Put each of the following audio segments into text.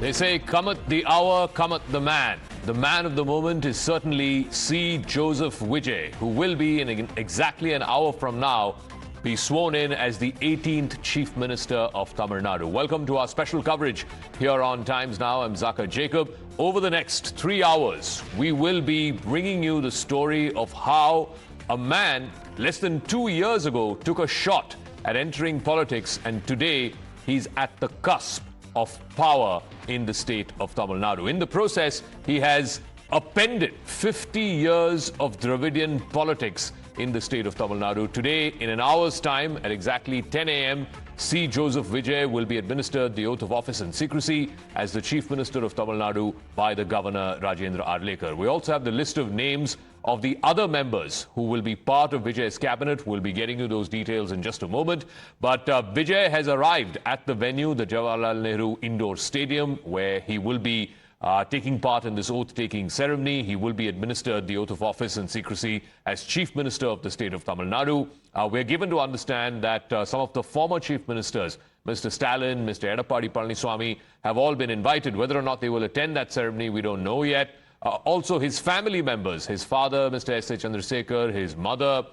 They say, cometh the hour, cometh the man. The man of the moment is certainly C. Joseph Vijay, who will be in exactly an hour from now be sworn in as the 18th Chief Minister of Tamil Nadu. Welcome to our special coverage here on Times Now. I'm Zaka Jacob. Over the next 3 hours, we will be bringing you the story of how a man less than 2 years ago took a shot at entering politics, and today he's at the cusp of power in the state of Tamil Nadu. In the process, he has appended 50 years of Dravidian politics in the state of Tamil Nadu. Today, in an hour's time, at exactly 10 a.m., C. Joseph Vijay will be administered the oath of office in secrecy as the Chief Minister of Tamil Nadu by the Governor Rajendra Arlekar. We also have the list of names of the other members who will be part of Vijay's cabinet. We'll be getting you those details in just a moment. But Vijay has arrived at the venue, the Jawaharlal Nehru Indoor Stadium, where he will be taking part in this oath-taking ceremony. He will be administered the oath of office in secrecy as Chief Minister of the state of Tamil Nadu. We're given to understand that some of the former Chief Ministers, Mr. Stalin, Mr. Edappadi Palaniswamy, have all been invited. Whether or not they will attend that ceremony, we don't know yet. Also, his family members, his father, Mr. S.A. Chandrasekhar, his mother,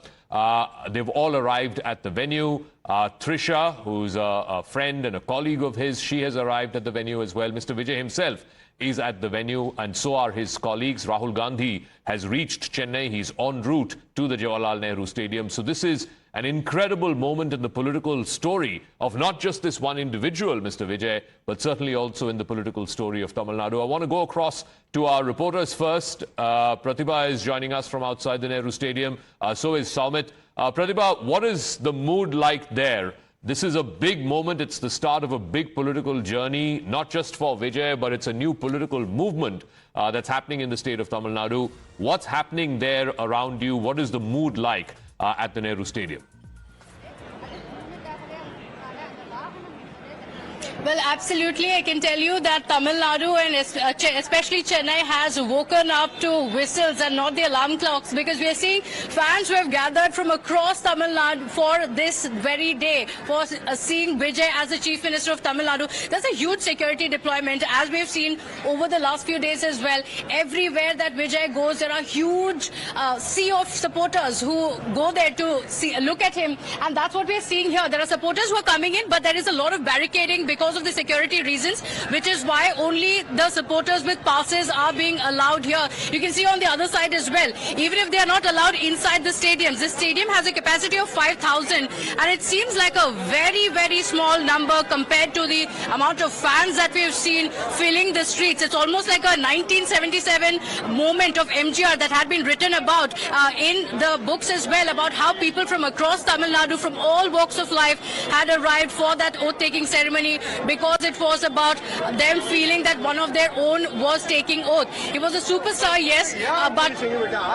they've all arrived at the venue. Trisha, who's a friend and a colleague of his, she has arrived at the venue as well. Mr. Vijay himself is at the venue, and so are his colleagues. Rahul Gandhi has reached Chennai. He's en route to the Jawaharlal Nehru Stadium. So this is an incredible moment in the political story of not just this one individual, Mr. Vijay, but certainly also in the political story of Tamil Nadu. I want to go across to our reporters first. Pratibha is joining us from outside the Nehru Stadium. So is Soumit. Pratibha, what is the mood like there? This is a big moment. It's the start of a big political journey, not just for Vijay, but it's a new political movement that's happening in the state of Tamil Nadu. What's happening there around you? What is the mood like at the Nehru Stadium? Well, absolutely. I can tell you that Tamil Nadu and especially Chennai has woken up to whistles and not the alarm clocks, because we are seeing fans who have gathered from across Tamil Nadu for this very day, for seeing Vijay as the Chief Minister of Tamil Nadu. There's a huge security deployment, as we've seen over the last few days as well. Everywhere that Vijay goes, there are huge sea of supporters who go there to look at him, and that's what we're seeing here. There are supporters who are coming in, but there is a lot of barricading because of the security reasons, which is why only the supporters with passes are being allowed here. You can see on the other side as well, even if they are not allowed inside the stadiums. This stadium has a capacity of 5,000, and it seems like a very, very small number compared to the amount of fans that we've seen filling the streets. It's almost like a 1977 moment of MGR that had been written about in the books as well, about how people from across Tamil Nadu, from all walks of life, had arrived for that oath-taking ceremony, because it was about them feeling that one of their own was taking oath. He was a superstar, yes, but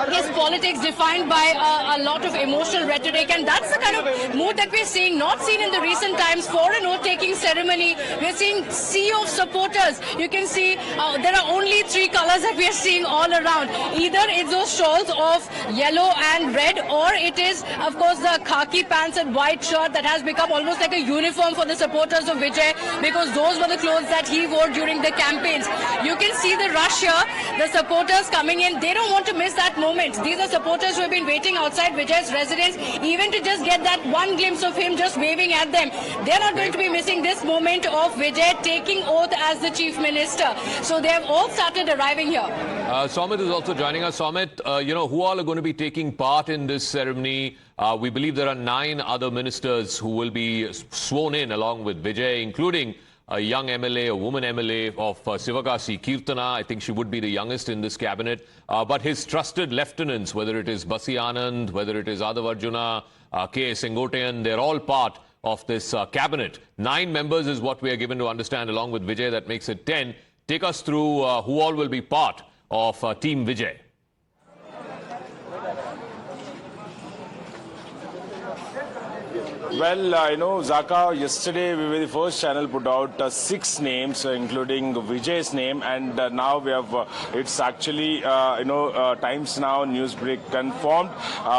his politics defined by a lot of emotional rhetoric, and that's the kind of mood that we're seeing, not seen in the recent times for an oath-taking ceremony. We're seeing sea of supporters. You can see there are only three colors that we are seeing all around. Either it's those shawls of yellow and red, or it is, of course, the khaki pants and white shirt that has become almost like a uniform for the supporters of Vijay, because those were the clothes that he wore during the campaigns. You can see the rush here, the supporters coming in. They don't want to miss that moment. These are supporters who have been waiting outside Vijay's residence, even to just get that one glimpse of him just waving at them. They're not going to be missing this moment of Vijay taking oath as the Chief Minister. So they have all started arriving here. Soumit is also joining us. Soumit, who all are going to be taking part in this ceremony? We believe there are 9 other ministers who will be sworn in along with Vijay, including a young MLA, a woman MLA of Sivakasi, Kirtana. I think she would be the youngest in this cabinet. But his trusted lieutenants, whether it is Basi Anand, whether it is Adav Arjuna, K. Sengotayan, they're all part of this cabinet. 9 members is what we are given to understand, along with Vijay. That makes it 10. Take us through who all will be part of Team Vijay. Well, Zaka, yesterday we were the first channel put out 6 names, including Vijay's name, and now we have, it's actually, Times Now Newsbreak confirmed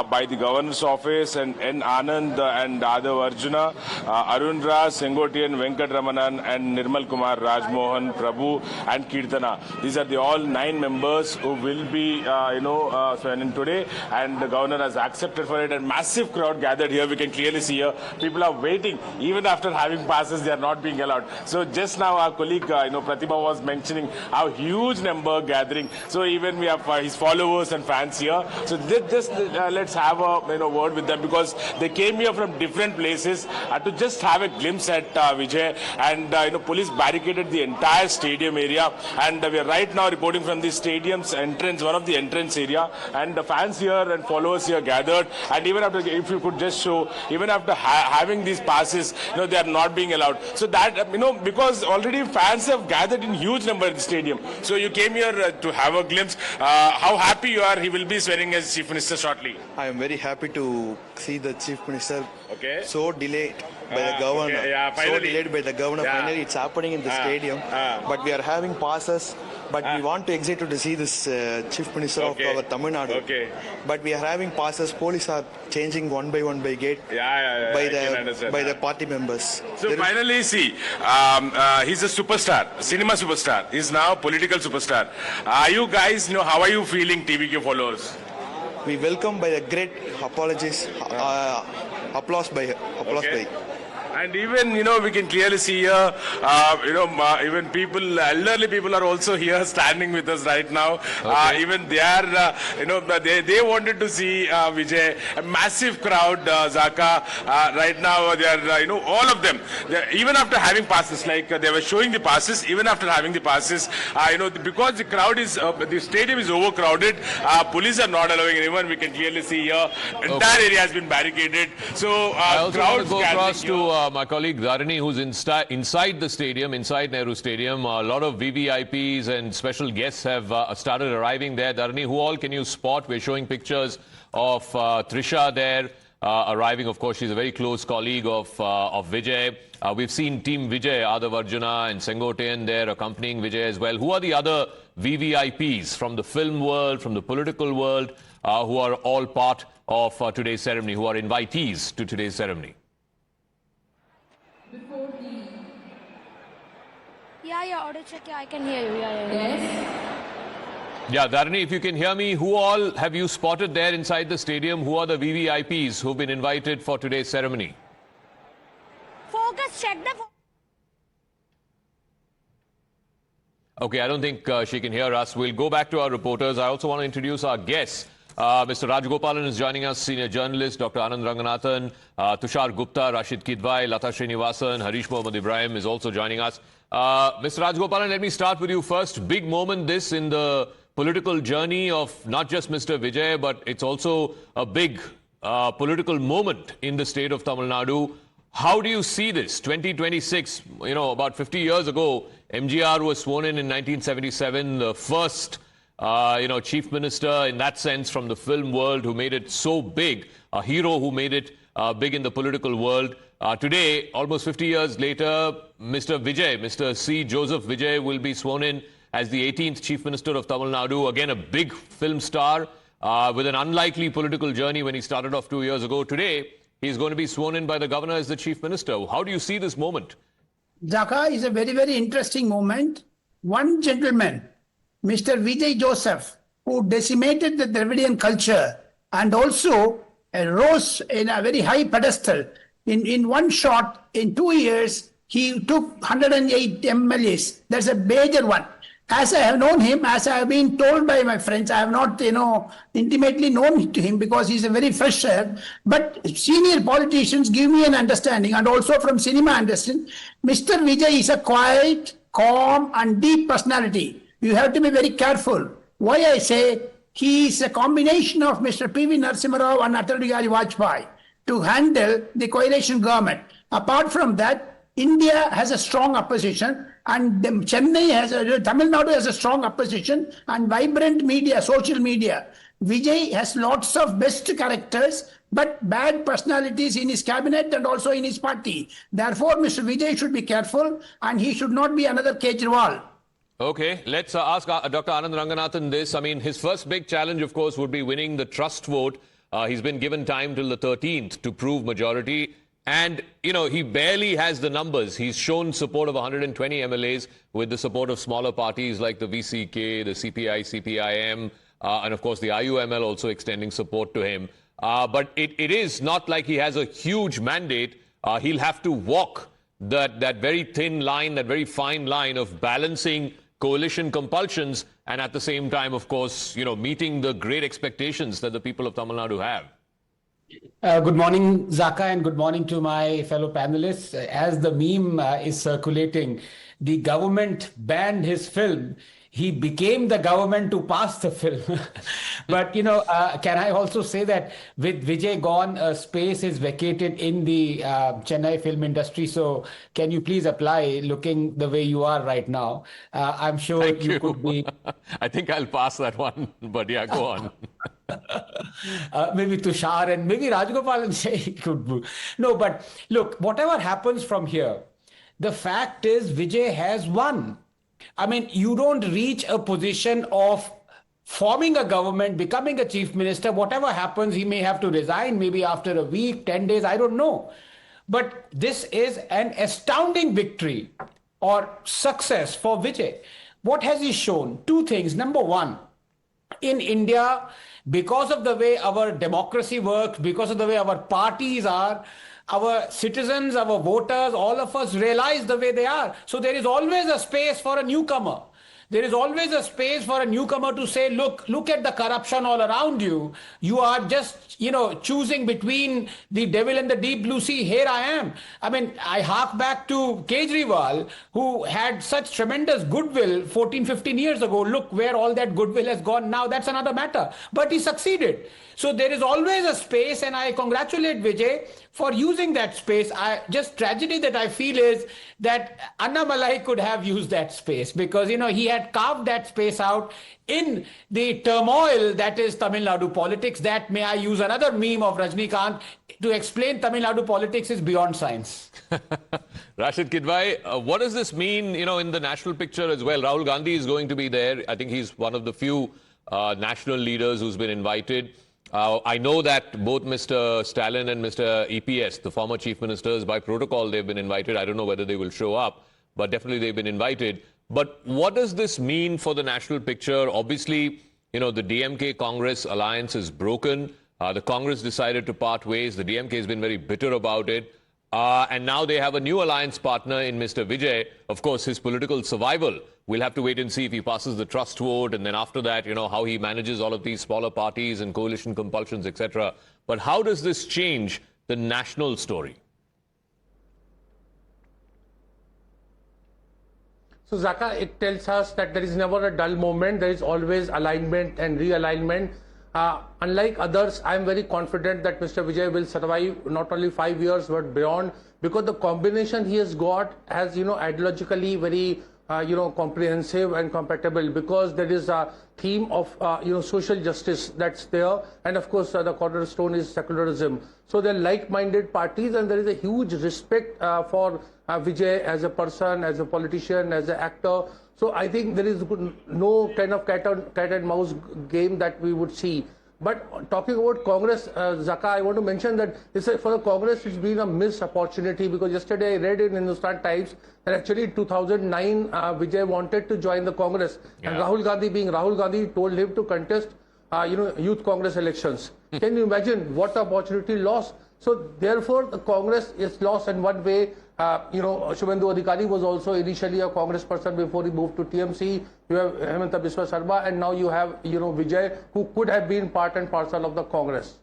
by the Governor's Office and Anand and Adav Arjuna, Arun Raj, Sengotian, Venkat Ramanan, and Nirmal Kumar, Rajmohan, Prabhu, and Kirtana. These are the all 9 members who will be, sworn in today, and the Governor has accepted for it, and massive crowd gathered here. We can clearly see here. People are waiting. Even after having passes, they are not being allowed. So just now our colleague, Pratibha was mentioning how huge number gathering. So even we have his followers and fans here. So just let's have a word with them, because they came here from different places to just have a glimpse at Vijay. And police barricaded the entire stadium area. And we are right now reporting from the stadium's entrance, one of the entrance area. And the fans here and followers here gathered. And even after, if you could just show, even after having these passes, they are not being allowed. So that, because already fans have gathered in huge number at the stadium. So you came here to have a glimpse. How happy you are? He will be swearing as Chief Minister shortly. I am very happy to see the Chief Minister so delayed by the Governor. Okay. Yeah, so delayed by the Governor. Yeah. Finally, it's happening in the stadium. But we are having passes. But we want to exit to see this Chief Minister of our Tamil Nadu. Okay. But we are having passes. Police are changing one by gate by the party members. So finally, see, he's a superstar, cinema superstar. He's now political superstar. Are you guys, how are you feeling, TVK followers? We welcome by the great apologies, applause by. And even, we can clearly see here, even people, elderly people are also here standing with us right now. Okay. Even they are, they wanted to see Vijay. A massive crowd, Zaka. Right now, they are, all of them. Even after having passes, like they were showing the passes, even after having the passes, because the crowd is, the stadium is overcrowded, police are not allowing anyone. We can clearly see here, entire area has been barricaded. So, I also want to go across to my colleague Dharani, who's inside the stadium, inside Nehru Stadium. A lot of VVIPs and special guests have started arriving there. Dharani, who all can you spot? We're showing pictures of Trisha there arriving. Of course, she's a very close colleague of Vijay. We've seen Team Vijay, Adav Arjuna and Sengotian there accompanying Vijay as well. Who are the other VVIPs from the film world, from the political world, who are all part of today's ceremony, who are invitees to today's ceremony? Yeah, audio check. Yeah, I can hear you. Yes. Yeah, Dharani, if you can hear me, who all have you spotted there inside the stadium? Who are the VVIPs who've been invited for today's ceremony? Focus, check the. Okay, I don't think she can hear us. We'll go back to our reporters. I also want to introduce our guests. Mr. Rajgopalan is joining us, senior journalist, Dr. Anand Ranganathan, Tushar Gupta, Rashid Kidwai, Lata Srinivasan, Harish Mohammad Ibrahim is also joining us. Mr. Rajgopalan, let me start with you first. Big moment this in the political journey of not just Mr. Vijay, but it's also a big political moment in the state of Tamil Nadu. How do you see this? 2026, about 50 years ago, MGR was sworn in 1977, the first chief minister in that sense from the film world who made it so big, a hero who made it big in the political world. Today, almost 50 years later, Mr. Vijay, Mr. C. Joseph Vijay will be sworn in as the 18th chief minister of Tamil Nadu. Again, a big film star with an unlikely political journey when he started off 2 years ago. Today, he's going to be sworn in by the governor as the chief minister. How do you see this moment? Zaka is a very, very interesting moment. One gentleman, Mr. Vijay Joseph, who decimated the Dravidian culture and also rose in a very high pedestal. In one shot, in 2 years, he took 108 MLAs. That's a major one. As I have known him, as I have been told by my friends, I have not, intimately known to him because he's a very fresh air. But senior politicians give me an understanding, and also from cinema understand, Mr. Vijay is a quiet, calm, and deep personality. You have to be very careful. Why I say he is a combination of Mr. P.V. Narasimha Rao and Atal Bihari Vajpayee to handle the coalition government. Apart from that, India has a strong opposition, and Chennai Tamil Nadu has a strong opposition and vibrant media, social media. Vijay has lots of best characters, but bad personalities in his cabinet and also in his party. Therefore, Mr. Vijay should be careful and he should not be another Kejriwal. Okay, let's ask Dr. Anand Ranganathan this. I mean, his first big challenge, of course, would be winning the trust vote. He's been given time till the 13th to prove majority. And, you know, he barely has the numbers. He's shown support of 120 MLAs with the support of smaller parties like the VCK, the CPI, CPIM, and, of course, the IUML also extending support to him. But it is not like he has a huge mandate. He'll have to walk that very thin line, that very fine line of balancing coalition compulsions and at the same time, of course, you know, meeting the great expectations that the people of Tamil Nadu have. Good morning, Zaka, and good morning to my fellow panelists. As the meme is circulating, the government banned his film. He became the government to pass the film. But, you know, can I also say that with Vijay gone, space is vacated in the Chennai film industry. So can you please apply looking the way you are right now? I'm sure Thank you could be... I think I'll pass that one, but yeah, go on. Maybe Tushar and maybe Rajgopal and say he could be. No, but look, whatever happens from here, the fact is Vijay has won. I mean, you don't reach a position of forming a government, becoming a chief minister. Whatever happens, he may have to resign maybe after a week, 10 days, I don't know. But this is an astounding victory or success for Vijay. What has he shown? Two things. Number one, in India, because of the way our democracy works, because of the way our parties are, our citizens, our voters, all of us realize the way they are. So there is always a space for a newcomer. There is always a space for a newcomer to say, look at the corruption all around you. You are just, you know, choosing between the devil and the deep blue sea. Here I am. I mean, I hark back to Kejriwal, who had such tremendous goodwill 14, 15 years ago. Look where all that goodwill has gone now. That's another matter. But he succeeded. So there is always a space, and I congratulate Vijay for using that space. Just tragedy that I feel is that Annamalai could have used that space because, you know, he had carved that space out in the turmoil that is Tamil Nadu politics. That, may I use another meme of Rajnikant, to explain Tamil Nadu politics is beyond science. Rashid Kidwai, what does this mean, you know, in the national picture as well? Rahul Gandhi is going to be there. I think he's one of the few national leaders who's been invited. I know that both Mr. Stalin and Mr. EPS, the former chief ministers, by protocol, they've been invited. I don't know whether they will show up, but definitely they've been invited. But what does this mean for the national picture? Obviously, you know, the DMK Congress alliance is broken. The Congress decided to part ways. The DMK has been very bitter about it. And now they have a new alliance partner in Mr. Vijay. Of course, his political survival, we'll have to wait and see if he passes the trust vote. And then after that, you know, how he manages all of these smaller parties and coalition compulsions, etc. But how does this change the national story? So, Zaka, it tells us that there is never a dull moment. There is always alignment and realignment. Unlike others, I am very confident that Mr. Vijay will survive not only 5 years but beyond, because the combination he has got has, you know, ideologically very, you know, comprehensive and compatible, because there is a theme of, you know, social justice that's there, and of course the cornerstone is secularism. So they're like-minded parties, and there is a huge respect for Vijay as a person, as a politician, as an actor. So I think there is no kind of cat and mouse game that we would see. But talking about Congress, Zaka, I want to mention that for the Congress, it's been a missed opportunity, because yesterday I read in Hindustan Times that actually in 2009, Vijay wanted to join the Congress. Yeah. And Rahul Gandhi, being Rahul Gandhi, told him to contest, you know, youth Congress elections. Can you imagine what opportunity lost? So therefore, the Congress is lost in one way. You know, Shubhendu Adhikari was also initially a Congress person before he moved to TMC. You have Hemanta Biswa Sarma, and now you have, you know, Vijay, who could have been part and parcel of the Congress.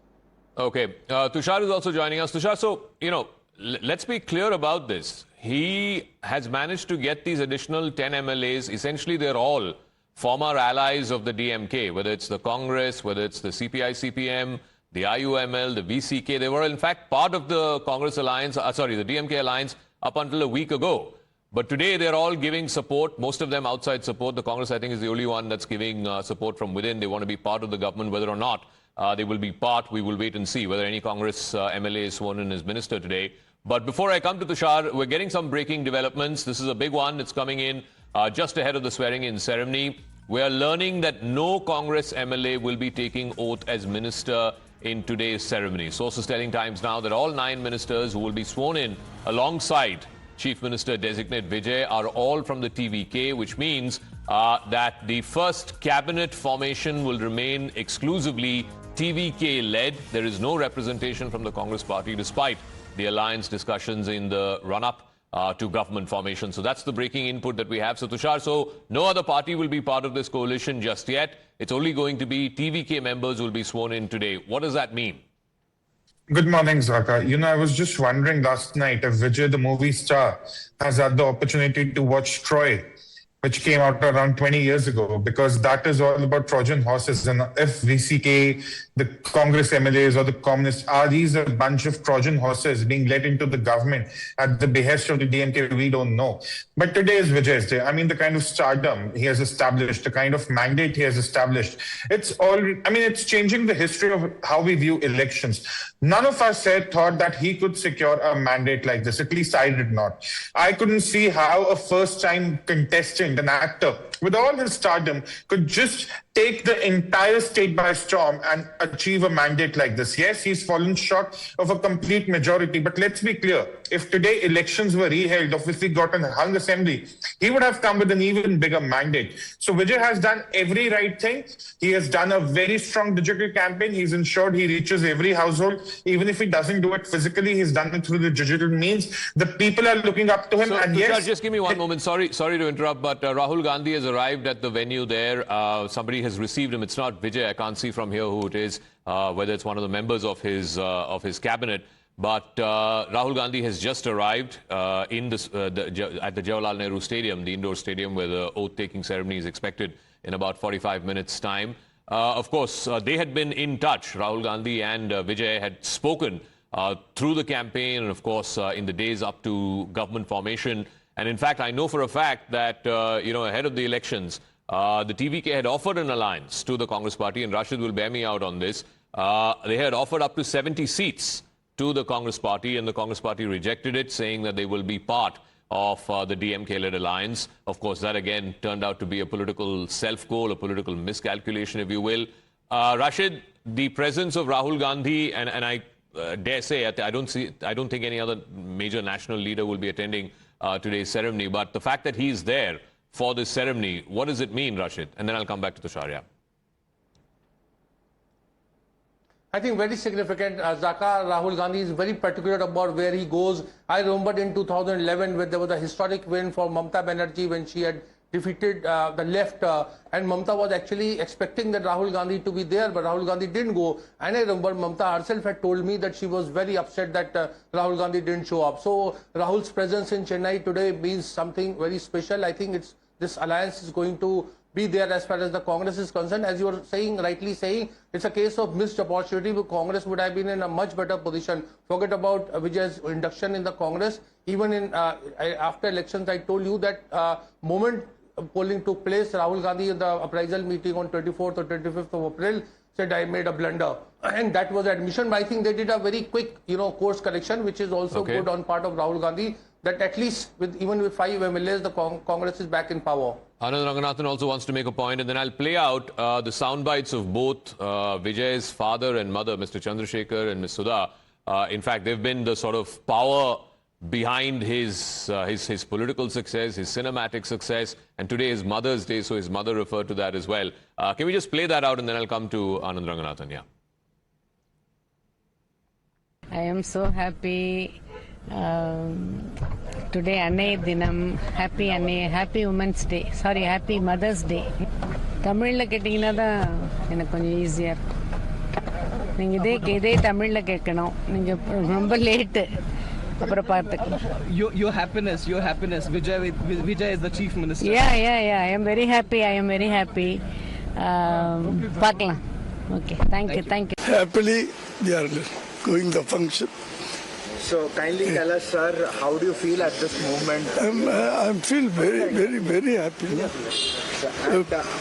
Okay. Tushar is also joining us. Tushar, so, you know, let's be clear about this. He has managed to get these additional 10 MLAs. Essentially, they're all former allies of the DMK, whether it's the Congress, whether it's the CPI, CPM, the IUML, the VCK. They were, in fact, part of the Congress alliance, the DMK alliance, up until a week ago. But today, they're all giving support, most of them outside support. The Congress, I think, is the only one that's giving support from within. They want to be part of the government, whether or not they will be part. We will wait and see whether any Congress MLA is sworn in as minister today. But before I come to Tushar, we're getting some breaking developments. This is a big one. It's coming in just ahead of the swearing-in ceremony. We are learning that no Congress MLA will be taking oath as minister in today's ceremony. Sources telling Times Now that all 9 ministers who will be sworn in alongside Chief Minister designate Vijay are all from the TVK, which means that the first cabinet formation will remain exclusively TVK-led. There is no representation from the Congress party despite the alliance discussions in the run-up to government formation. So that's the breaking input that we have. So Tushar, so no other party will be part of this coalition just yet. It's only going to be TVK members who will be sworn in today. What does that mean? Good morning, Zaka. I was just wondering last night if Vijay, the movie star, has had the opportunity to watch Troy, which came out around 20 years ago, because that is all about Trojan horses. And if VCK, the Congress MLAs or the communists, are these a bunch of Trojan horses being led into the government at the behest of the DMK, we don't know. But today is Vijay's day. I mean, the kind of stardom he has established, the kind of mandate he has established, it's changing the history of how we view elections. None of us thought that he could secure a mandate like this. At least I did not. I couldn't see how a first-time contestant, an actor, with all his stardom, could just take the entire state by storm and achieve a mandate like this. Yes, he's fallen short of a complete majority, but let's be clear. If today elections were reheld, or if we got a hung assembly, he would have come with an even bigger mandate. So Vijay has done every right thing. He has done a very strong digital campaign. He's ensured he reaches every household. Even if he doesn't do it physically, he's done it through the digital means. The people are looking up to him. So, and Tushar, yes, just give me one moment. Sorry to interrupt, but Rahul Gandhi has arrived at the venue there. Somebody has received him. It's not Vijay. I can't see from here who it is, whether it's one of the members of his cabinet. But Rahul Gandhi has just arrived at the Jawaharlal Nehru Stadium, the indoor stadium, where the oath-taking ceremony is expected in about 45 minutes' time. Of course, they had been in touch. Rahul Gandhi and Vijay had spoken through the campaign and, of course, in the days up to government formation. And in fact, I know for a fact that, ahead of the elections, the TVK had offered an alliance to the Congress party, and Rashid will bear me out on this. They had offered up to 70 seats to the Congress party, and the Congress party rejected it, saying that they will be part of the DMK-led alliance. Of course, that again turned out to be a political self-goal, a political miscalculation, if you will. Rashid, the presence of Rahul Gandhi, and I dare say, I don't think any other major national leader will be attending today's ceremony, but the fact that he's there for this ceremony, what does it mean, Rashid? And then I'll come back to Tushar. I think very significant. Zaka, Rahul Gandhi is very particular about where he goes. I remember in 2011 when there was a historic win for Mamata Banerjee when she had defeated the left, and Mamata was actually expecting that Rahul Gandhi to be there, but Rahul Gandhi didn't go. And I remember Mamata herself had told me that she was very upset that Rahul Gandhi didn't show up. So Rahul's presence in Chennai today means something very special. I think this alliance is going to be there as far as the Congress is concerned. As you were saying, rightly saying, it's a case of missed opportunity. But Congress would have been in a much better position. Forget about Vijay's induction in the Congress. Even in after elections, I told you that moment polling took place, Rahul Gandhi in the appraisal meeting on 24th or 25th of April said, I made a blunder. And that was admission. But I think they did a very quick, course correction, which is also good on part of Rahul Gandhi, that at least even with 5 MLAs, the Congress is back in power. Anand Ranganathan also wants to make a point, and then I'll play out the sound bites of both Vijay's father and mother, Mr. Chandrasekhar and Ms. Sudha. In fact, they've been the sort of power behind his political success, his cinematic success, and today is Mother's Day, so his mother referred to that as well. Can we just play that out, and then I'll come to Anand Ranganathan? I am so happy. Today Anne Dinam, happy Women's Day. Sorry, happy Mother's Day. Tamil கேட்டிங்கன்னா தான் எனக்கு கொஞ்சம் ஈஸியா இருக்கும். நீங்க இதே தமிழ்ல கேட்கணும். நீங்க ரொம்ப லேட். அப்புறம் பார்த்துக்கலாம். Your happiness. Vijay is the chief minister. Yeah. I am very happy. பார்க்கலாம். Okay. Thank you. Happily we are going the function. So kindly tell us, sir, how do you feel at this moment? I feel very happy.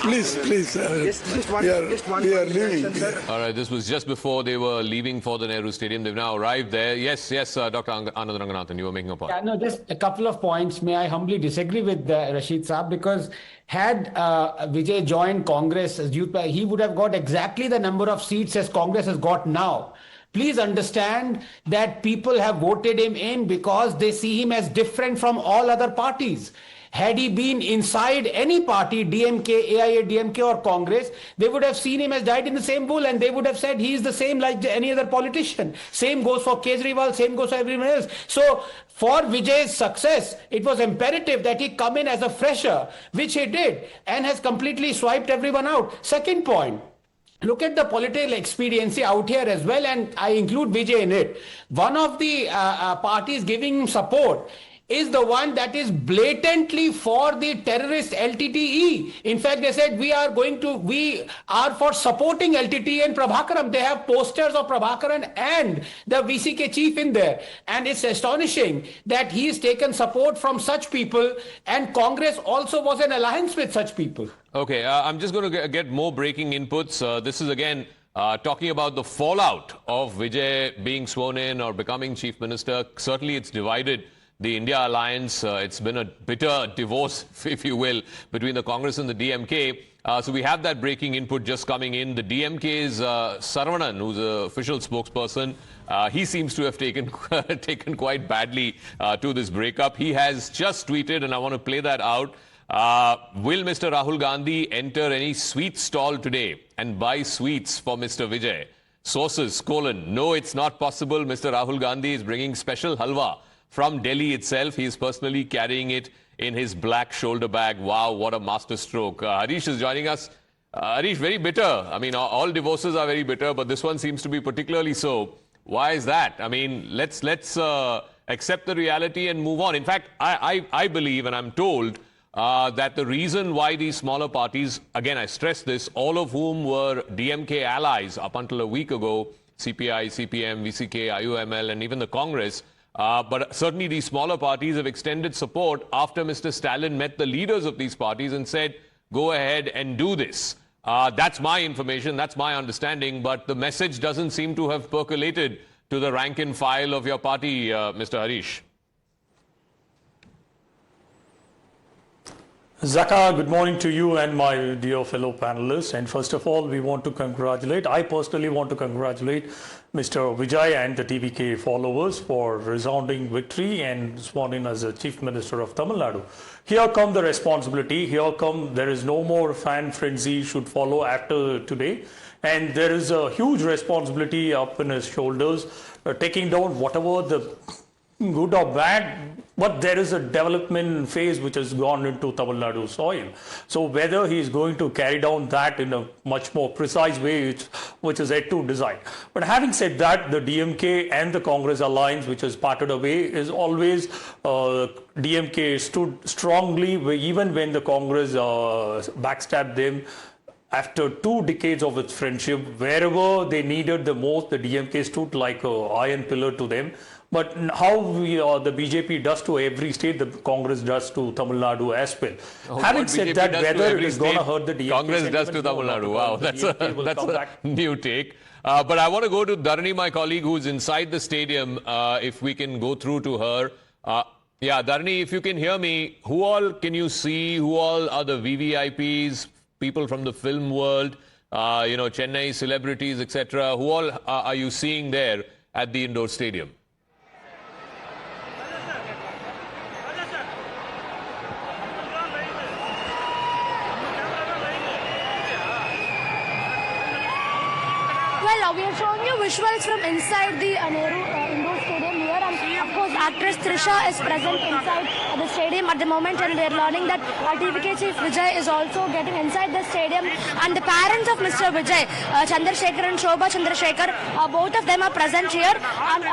Please. We are leaving. All right, this was just before they were leaving for the Nehru Stadium. They've now arrived there. Yes, Dr. Anand Ranganathan, you were making a point. Yeah, no, just a couple of points. May I humbly disagree with Rashid Saab, because had Vijay joined Congress as youth, he would have got exactly the number of seats as Congress has got now. Please understand that people have voted him in because they see him as different from all other parties. Had he been inside any party, DMK, AIADMK or Congress, they would have seen him as dyed in the same wool, and they would have said he is the same like any other politician. Same goes for Kejriwal, same goes for everyone else. So for Vijay's success, it was imperative that he come in as a fresher, which he did, and has completely swiped everyone out. Second point. Look at the political expediency out here as well, and I include Vijay in it. One of the parties giving him support is the one that is blatantly for the terrorist LTTE. In fact, they said we are for supporting LTTE and Prabhakaran. They have posters of Prabhakaran and the VCK chief in there. And it's astonishing that he has taken support from such people, and Congress also was an alliance with such people. Okay, I'm just going to get more breaking inputs. This is again talking about the fallout of Vijay being sworn in or becoming chief minister. Certainly it's divided the India alliance. It's been a bitter divorce, if you will, between the Congress and the DMK. So we have that breaking input just coming in. The DMK's Saravanan, who's the official spokesperson, he seems to have taken quite badly to this breakup. He has just tweeted, and I want to play that out. Will Mr. Rahul Gandhi enter any sweet stall today and buy sweets for Mr. Vijay? Sources, no, it's not possible. Mr. Rahul Gandhi is bringing special halwa from Delhi itself. He is personally carrying it in his black shoulder bag. Wow, what a master stroke. Harish is joining us. Harish, very bitter. I mean, all divorces are very bitter, but this one seems to be particularly so. Why is that? I mean, let's accept the reality and move on. In fact, I believe, and I'm told, that the reason why these smaller parties, again, I stress this, all of whom were DMK allies up until a week ago, CPI, CPM, VCK, IUML, and even the Congress, but certainly these smaller parties have extended support after Mr. Stalin met the leaders of these parties and said, go ahead and do this. That's my information, that's my understanding, but the message doesn't seem to have percolated to the rank and file of your party, Mr. Harish. Zaka, good morning to you and my dear fellow panelists. And first of all, I personally want to congratulate Mr. Vijay and the TVK followers for resounding victory and sworn in as a Chief Minister of Tamil Nadu. Here come the responsibility. There is no more fan frenzy should follow after today. And there is a huge responsibility up in his shoulders, taking down whatever the good or bad, but there is a development phase which has gone into Tamil Nadu soil. So whether he is going to carry down that in a much more precise way, which is yet to decide. But having said that, the DMK and the Congress alliance, which has parted away, is always DMK stood strongly, even when the Congress backstabbed them. After 2 decades of its friendship, wherever they needed the most, the DMK stood like an iron pillar to them. But how the BJP does to every state, the Congress does to Tamil Nadu as well. Having said that, whether it is going to hurt the DMK... Congress does to Tamil Nadu. Wow, that's a new take. But I want to go to Dharani, my colleague, who's inside the stadium, if we can go through to her. Yeah, Dharani, if you can hear me, who all can you see? Who all are the VVIPs, people from the film world, Chennai celebrities, etc.? Who all are you seeing there at the indoor stadium? Well, we are showing you visuals from inside the Nehru indoor stadium here, and of course actress Trisha is present inside the stadium at the moment, and we are learning that TVK chief Vijay is also getting inside the stadium, and the parents of Mr. Vijay, Chandrasekhar and Shobha Chandrasekhar, both of them are present here, and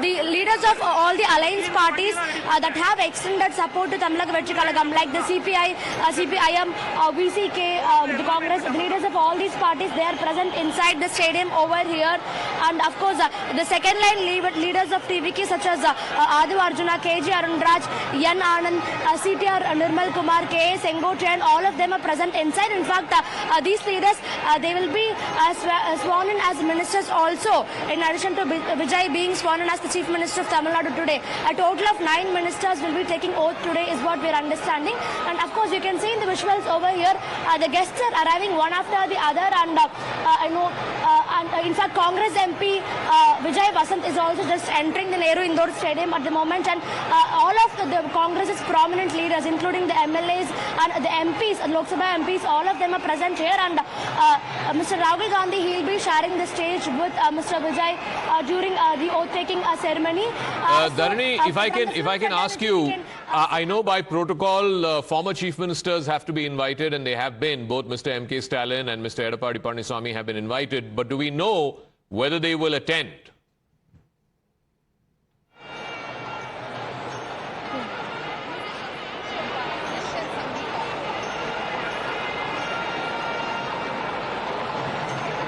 the leaders of all the alliance parties that have extended support to Tamilaka Vetri Kalagam, like the CPI, CPIM, VCK, the Congress, the leaders of all these parties, they are present inside the stadium over here. And of course the second line leaders of TVK such ministers Adu Arjuna, KG Arunraj, N Anand, CTR Nirmal Kumar, K. Sengotian, all of them are present inside. In fact, these leaders, they will be sworn in as ministers also, in addition to Vijay being sworn in as the Chief Minister of Tamil Nadu today. A total of 9 ministers will be taking oath today is what we are understanding. And of course, you can see in the visuals over here, the guests are arriving one after the other, and in fact, Congress MP Vijay Vasant is also just entering the Nehru Indoor Stadium at the moment, and all of the Congress's prominent leaders, including the MLAs and the MPs, Lok Sabha MPs, all of them are present here, and Mr. Rahul Gandhi, he'll be sharing the stage with Mr. Vijay during the oath-taking ceremony. Dharani, if I can ask you, I know by protocol former chief ministers have to be invited, and they have been. Both Mr. M.K. Stalin and Mr. Edappadi Palaniswamy have been invited, but do we know whether they will attend?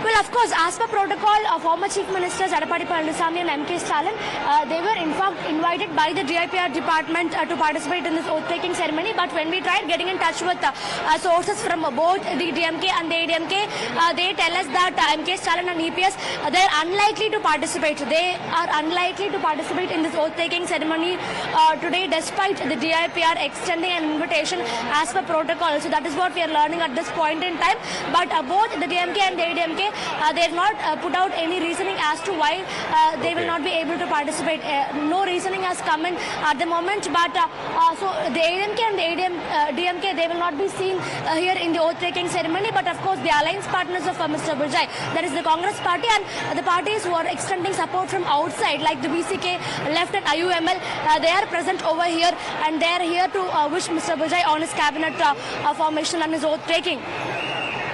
Well, of course, as per protocol, former Chief Ministers Edappadi Palaniswamy and M.K. Stalin, they were in fact invited by the DIPR department to participate in this oath-taking ceremony. But when we tried getting in touch with sources from both the DMK and the ADMK, they tell us that M.K. Stalin and EPS, they are unlikely to participate. They are unlikely to participate in this oath-taking ceremony today, despite the DIPR extending an invitation as per protocol. So that is what we are learning at this point in time. But both the DMK and the ADMK, they have not put out any reasoning as to why they will not be able to participate. No reasoning has come in at the moment, but so the ADMK and the DMK, they will not be seen here in the oath-taking ceremony. But of course, the alliance partners of Mr. Vijay, that is the Congress party, and the parties who are extending support from outside, like the BCK, Left and IUML, they are present over here, and they are here to wish Mr. Vijay on his cabinet formation and his oath-taking.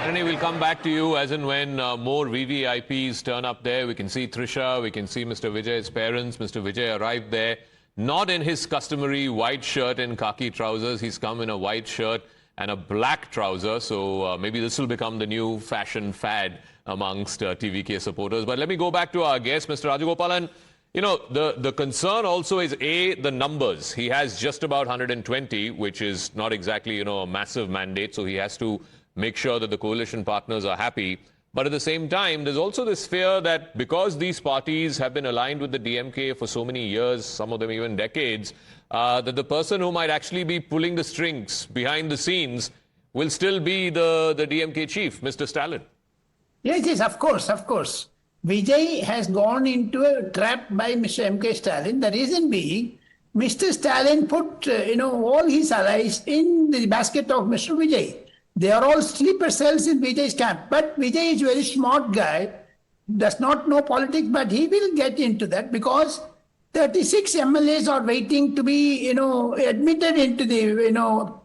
We'll come back to you as and when more VVIPs turn up there. We can see Trisha, we can see Mr. Vijay's parents. Mr. Vijay arrived there, not in his customary white shirt and khaki trousers. He's come in a white shirt and a black trouser. So maybe this will become the new fashion fad amongst TVK supporters. But let me go back to our guest, Mr. Rajagopalan. You know, the concern also is, A, the numbers. He has just about 120, which is not exactly, you know, a massive mandate. So he has to make sure that the coalition partners are happy. But at the same time, there's also this fear that because these parties have been aligned with the DMK for so many years, some of them even decades, that the person who might actually be pulling the strings behind the scenes will still be the DMK chief, Mr. Stalin. Yes, of course. Vijay has gone into a trap by Mr. M.K. Stalin. The reason being, Mr. Stalin put, all his allies in the basket of Mr. Vijay. They are all sleeper cells in Vijay's camp. But Vijay is a very smart guy, does not know politics, but he will get into that because 36 MLAs are waiting to be, admitted into the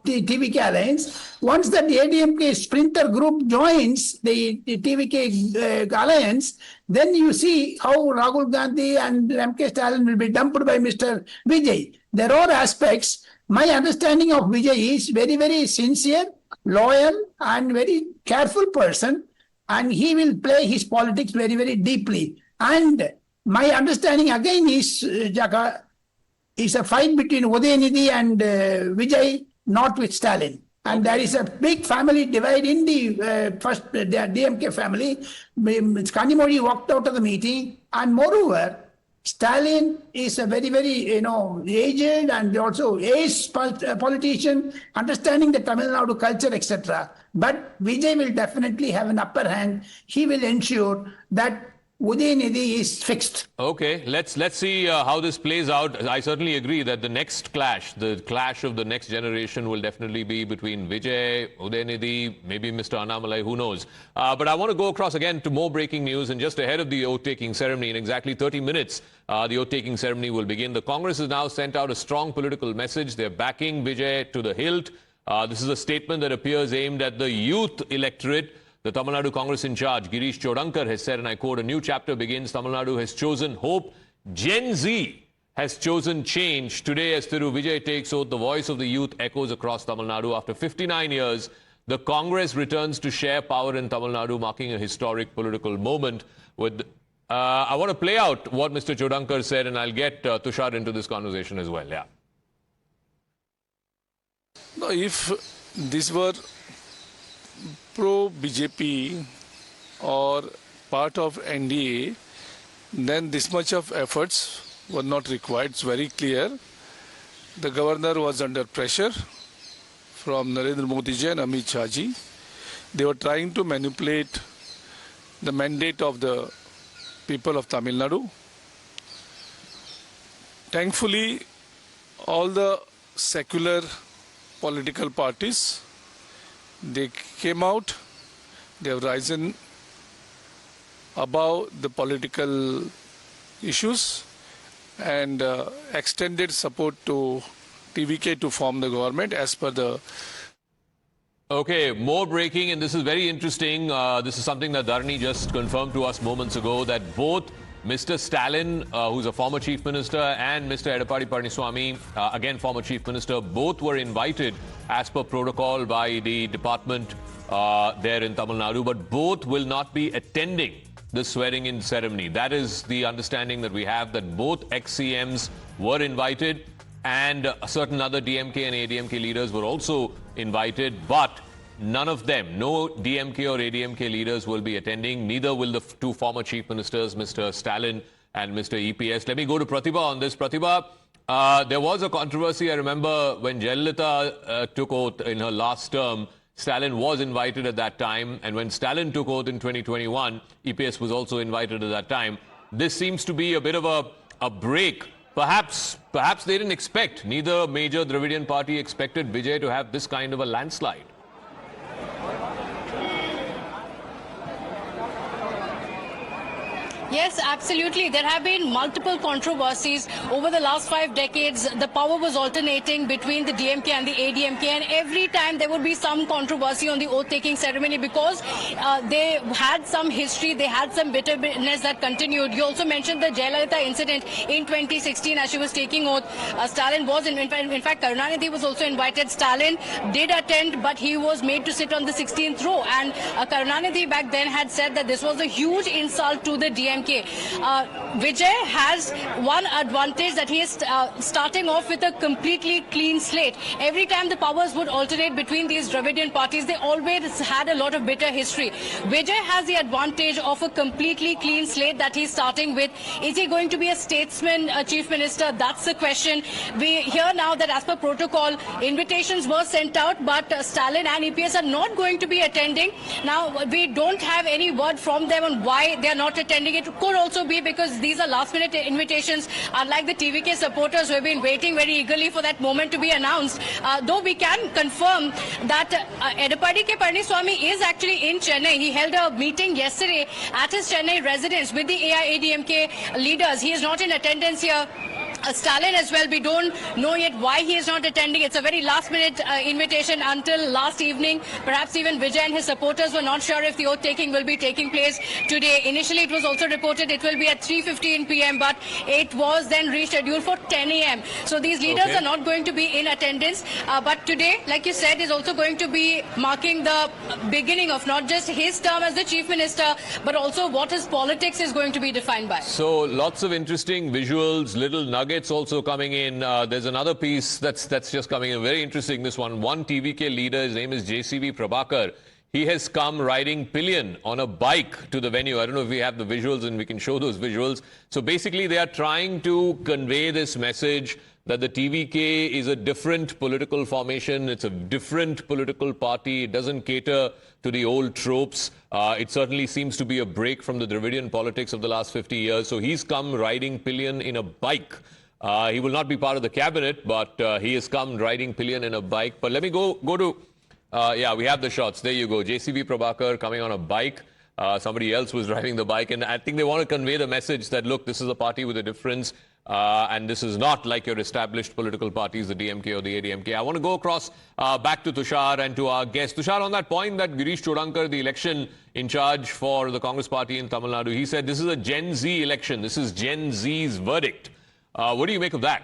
TVK alliance. Once the ADMK splinter group joins the TVK alliance, then you see how Rahul Gandhi and M.K. Stalin will be dumped by Mr. Vijay. There are aspects. My understanding of Vijay is very, very sincere, loyal, and very careful person, and he will play his politics very, very deeply. And my understanding again is, Jaka, is a fight between Udayanidhi and Vijay, not with Stalin. And there is a big family divide in the DMK family. Kanimori walked out of the meeting, and moreover, Stalin is a very, very, aged and also ace politician, understanding the Tamil Nadu culture, etc. But Vijay will definitely have an upper hand. He will ensure that Udayanidhi is fixed. Okay, let's see how this plays out. I certainly agree that the next clash, the clash of the next generation will definitely be between Vijay, Udayanidhi, maybe Mr. Annamalai, who knows. But I want to go across again to more breaking news, and just ahead of the oath-taking ceremony, in exactly 30 minutes, the oath-taking ceremony will begin. The Congress has now sent out a strong political message. They're backing Vijay to the hilt. This is a statement that appears aimed at the youth electorate. The Tamil Nadu Congress in charge, Girish Chodankar, has said, and I quote, "A new chapter begins. Tamil Nadu has chosen hope. Gen Z has chosen change." Today, as Thiru Vijay takes oath, the voice of the youth echoes across Tamil Nadu. After 59 years, the Congress returns to share power in Tamil Nadu, marking a historic political moment with I want to play out what Mr. Chodankar said, and I'll get Tushar into this conversation as well. Yeah. No, if this were pro-BJP or part of NDA, then this much of efforts were not required. It's very clear. The governor was under pressure from Narendra Modi ji and Amit Shah ji. They were trying to manipulate the mandate of the people of Tamil Nadu. Thankfully, all the secular political parties, they came out, they have risen above the political issues and extended support to TVK to form the government as per the... Okay, more breaking, and this is very interesting. This is something that Dharani just confirmed to us moments ago, that both Mr. Stalin, who's a former chief minister, and Mr. Edapadi Palaniswamy, again former chief minister, both were invited as per protocol by the department there in Tamil Nadu, but both will not be attending the swearing-in ceremony. That is the understanding that we have, that both ex-CMs were invited, and certain other DMK and ADMK leaders were also invited, but none of them, no DMK or ADMK leaders will be attending. Neither will the two former chief ministers, Mr. Stalin and Mr. EPS. Let me go to Pratibha on this. Pratibha, there was a controversy. I remember when Jayalalitha took oath in her last term, Stalin was invited at that time. And when Stalin took oath in 2021, EPS was also invited at that time. This seems to be a bit of a break. Perhaps they didn't expect, neither major Dravidian party expected Vijay to have this kind of a landslide. Yes, absolutely. There have been multiple controversies over the last 5 decades. The power was alternating between the DMK and the ADMK, and every time there would be some controversy on the oath-taking ceremony because they had some history, they had some bitterness that continued. You also mentioned the Jayalalitha incident in 2016 as she was taking oath. Stalin was, in fact, Karunanidhi was also invited. Stalin did attend, but he was made to sit on the 16th row. And Karunanidhi back then had said that this was a huge insult to the DMK. Vijay has one advantage, that he is starting off with a completely clean slate. Every time the powers would alternate between these Dravidian parties, they always had a lot of bitter history. Vijay has the advantage of a completely clean slate that he's starting with. Is he going to be a statesman, a chief minister? That's the question. We hear now that as per protocol, invitations were sent out, but Stalin and EPS are not going to be attending. Now, we don't have any word from them on why they are not attending. It could also be because these are last-minute invitations, unlike the TVK supporters who have been waiting very eagerly for that moment to be announced. Though we can confirm that Edapadi Palaniswamy is actually in Chennai. He held a meeting yesterday at his Chennai residence with the AIADMK leaders. He is not in attendance here. Stalin as well, we don't know yet why he is not attending. It's a very last-minute invitation until last evening. Perhaps even Vijay and his supporters were not sure if the oath-taking will be taking place today. Initially, it was also reported it will be at 3:15 p.m., but it was then rescheduled for 10 a.m. So these leaders are not going to be in attendance. But today, like you said, is also going to be marking the beginning of not just his term as the chief minister, but also what his politics is going to be defined by. So lots of interesting visuals, little nuggets also coming in. There's another piece that's just coming in. Very interesting, this one. One TVK leader, his name is JCV Prabhakar. He has come riding pillion on a bike to the venue. I don't know if we have the visuals and we can show those visuals. So basically they are trying to convey this message that the TVK is a different political formation. It's a different political party. It doesn't cater to the old tropes. It certainly seems to be a break from the Dravidian politics of the last 50 years. So he's come riding pillion in a bike. He will not be part of the cabinet, but he has come riding pillion in a bike. But let me go to, yeah, we have the shots. There you go. JCV Prabhakar coming on a bike. Somebody else was driving the bike. And I think they want to convey the message that, look, this is a party with a difference. And this is not like your established political parties, the DMK or the ADMK. I want to go across back to Tushar and to our guest. Tushar, on that point that Girish Chodankar, the election in charge for the Congress party in Tamil Nadu, he said this is a Gen Z election. This is Gen Z's verdict. What do you make of that?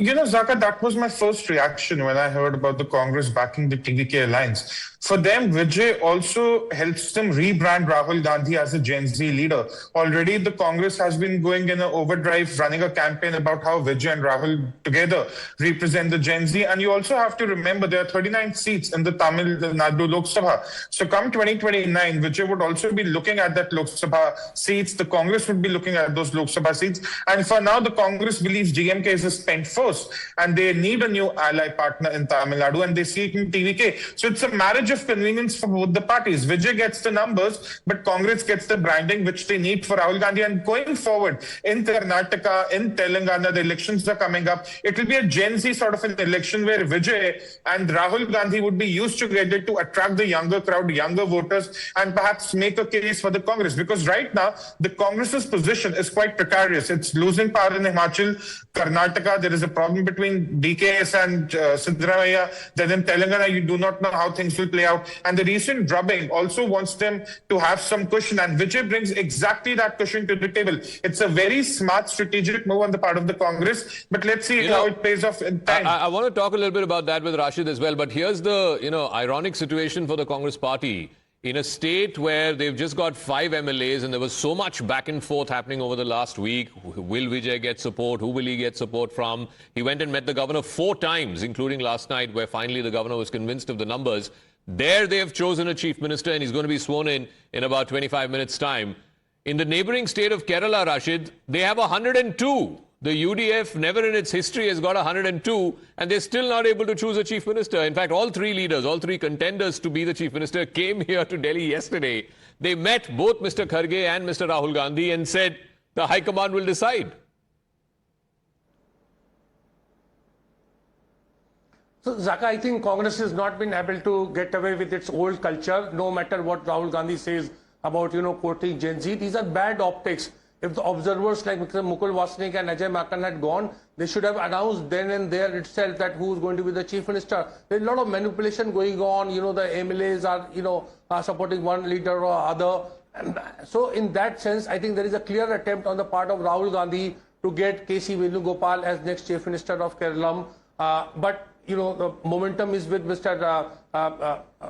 Zaka, that was my first reaction when I heard about the Congress backing the TVK alliance. For them, Vijay also helps them rebrand Rahul Gandhi as a Gen Z leader. Already, the Congress has been going in an overdrive, running a campaign about how Vijay and Rahul together represent the Gen Z. And you also have to remember there are 39 seats in the Tamil Nadu Lok Sabha. So come 2029, Vijay would also be looking at that Lok Sabha seats. The Congress would be looking at those Lok Sabha seats. And for now, the Congress believes DMK is a spent force and they need a new ally partner in Tamil Nadu and they see it in TVK. So it's a marriage of convenience for both the parties. Vijay gets the numbers, but Congress gets the branding which they need for Rahul Gandhi. And going forward in Karnataka, in Telangana, the elections are coming up. It will be a Gen Z sort of an election where Vijay and Rahul Gandhi would be used together to attract the younger crowd, younger voters, and perhaps make a case for the Congress. Because right now, the Congress's position is quite precarious. It's losing power in Himachal, Karnataka. There is a problem between DKS and Siddaramaiah. Then in Telangana, you do not know how things will play out. And the recent drubbing also wants them to have some cushion. And Vijay brings exactly that cushion to the table. It's a very smart strategic move on the part of the Congress. But let's see how it pays off in time. I want to talk a little bit about that with Rashid as well. But here's the ironic situation for the Congress party. In a state where they've just got 5 MLAs and there was so much back and forth happening over the last week. Will Vijay get support? Who will he get support from? He went and met the governor 4 times, including last night, where finally the governor was convinced of the numbers. There they have chosen a chief minister and he's going to be sworn in about 25 minutes' time. In the neighboring state of Kerala, Rashid, they have 102. The UDF never in its history has got 102 and they're still not able to choose a chief minister. In fact, all 3 leaders, all 3 contenders to be the chief minister came here to Delhi yesterday. They met both Mr. Kharge and Mr. Rahul Gandhi and said the High Command will decide. So, Zaka, I think Congress has not been able to get away with its old culture, no matter what Rahul Gandhi says about, quoting Gen Z. These are bad optics. If the observers like Mr. Mukul Wasnik and Ajay Makan had gone, they should have announced then and there itself that who is going to be the chief minister. There's a lot of manipulation going on. The MLAs are supporting one leader or other. And so in that sense, I think there is a clear attempt on the part of Rahul Gandhi to get K.C. Venugopal as next chief minister of Kerala. But the momentum is with Mr.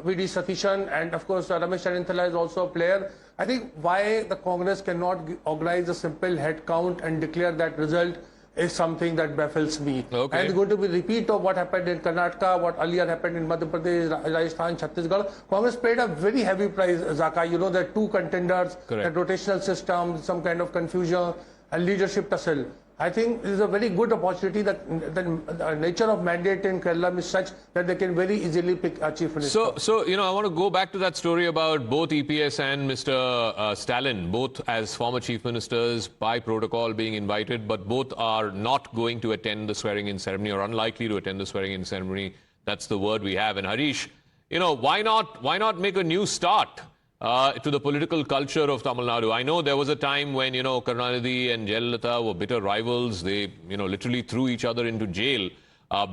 V.D. Satishan, and of course Ramesh Chaninthala is also a player. I think why the Congress cannot organize a simple head count and declare that result is something that baffles me. Okay. And going to be repeat of what happened in Karnataka, what earlier happened in Madhya Pradesh, Rajasthan, Chhattisgarh. Congress paid a very heavy price, Zaka. There are 2 contenders, a rotational system, some kind of confusion, a leadership tussle. I think this is a very good opportunity that the nature of mandate in Kerala is such that they can very easily pick a chief minister. So I want to go back to that story about both EPS and Mr. Stalin, both as former chief ministers by protocol being invited, but both are not going to attend the swearing-in ceremony or unlikely to attend the swearing-in ceremony. That's the word we have. And Harish, why not make a new start to the political culture of Tamil Nadu? I know there was a time when, Karunanidhi and Jayalalitha were bitter rivals. They, literally threw each other into jail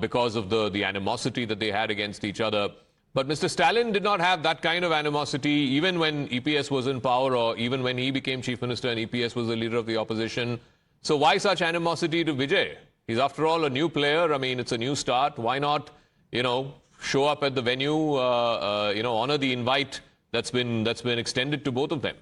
because of the animosity that they had against each other. But Mr. Stalin did not have that kind of animosity, even when EPS was in power or even when he became chief minister and EPS was the leader of the opposition. So why such animosity to Vijay? He's, after all, a new player. I mean, it's a new start. Why not, show up at the venue, honor the invite that's been extended to both of them?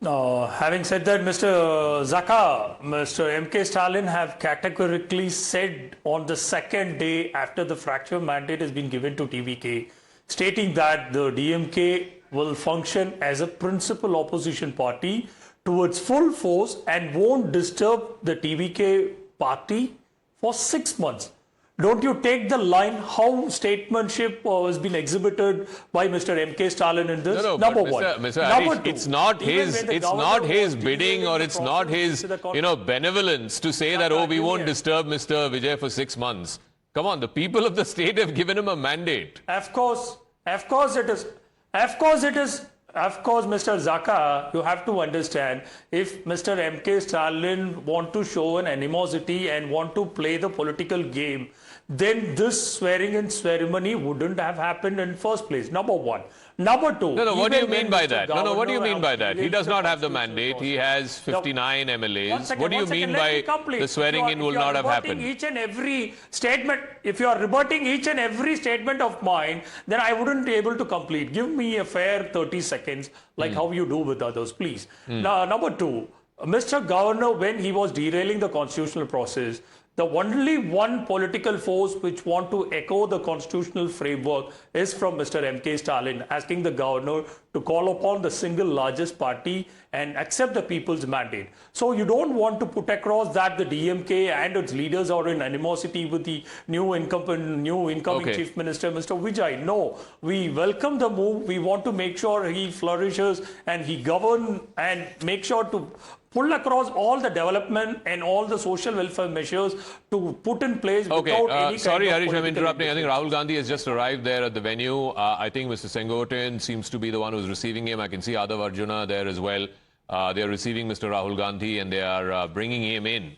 Having said that, Mr. Zaka, Mr. M.K. Stalin have categorically said on the second day after the fracture mandate has been given to TVK, stating that the DMK will function as a principal opposition party towards full force and won't disturb the TVK party for 6 months. Don't you take the line how statesmanship has been exhibited by Mr. M.K. Stalin in this? No, Number Mr. one. Mr. Number Harish, two, it's not his bidding or it's not his benevolence to say that, we won't disturb Mr. Vijay for 6 months. Come on, the people of the state have given him a mandate. Of course it is. Of course, Mr. Zaka, you have to understand, if Mr. M.K. Stalin want to show an animosity and want to play the political game, then this swearing-in ceremony wouldn't have happened in first place. Number one. Number two. No, what do you even mean when by Mr. that? No, what do you Governor mean by that? He violated does the not have the constitutional mandate. He has 59 MLAs. What do you One mean second, let by me complete. the swearing in will not have happened? Each and every statement, if you are rebutting each and every statement of mine, then I wouldn't be able to complete. Give me a fair 30 seconds, like how you do with others, please. Now, number two, Mr. Governor, when he was derailing the constitutional process, the only one political force which want to echo the constitutional framework is from Mr. M.K. Stalin, asking the governor to call upon the single largest party and accept the people's mandate. So you don't want to put across that the DMK and its leaders are in animosity with the new incoming Chief Minister, Mr. Vijay. No, we welcome the move. We want to make sure he flourishes and he govern and make sure to pull across all the development and all the social welfare measures to put in place without any sorry, kind of Harish, I'm interrupting. I think interference. Rahul Gandhi has just arrived there at the venue. I think Mr. Sengotin seems to be the one who's receiving him. I can see Adav Arjuna there as well. They are receiving Mr. Rahul Gandhi and they are bringing him in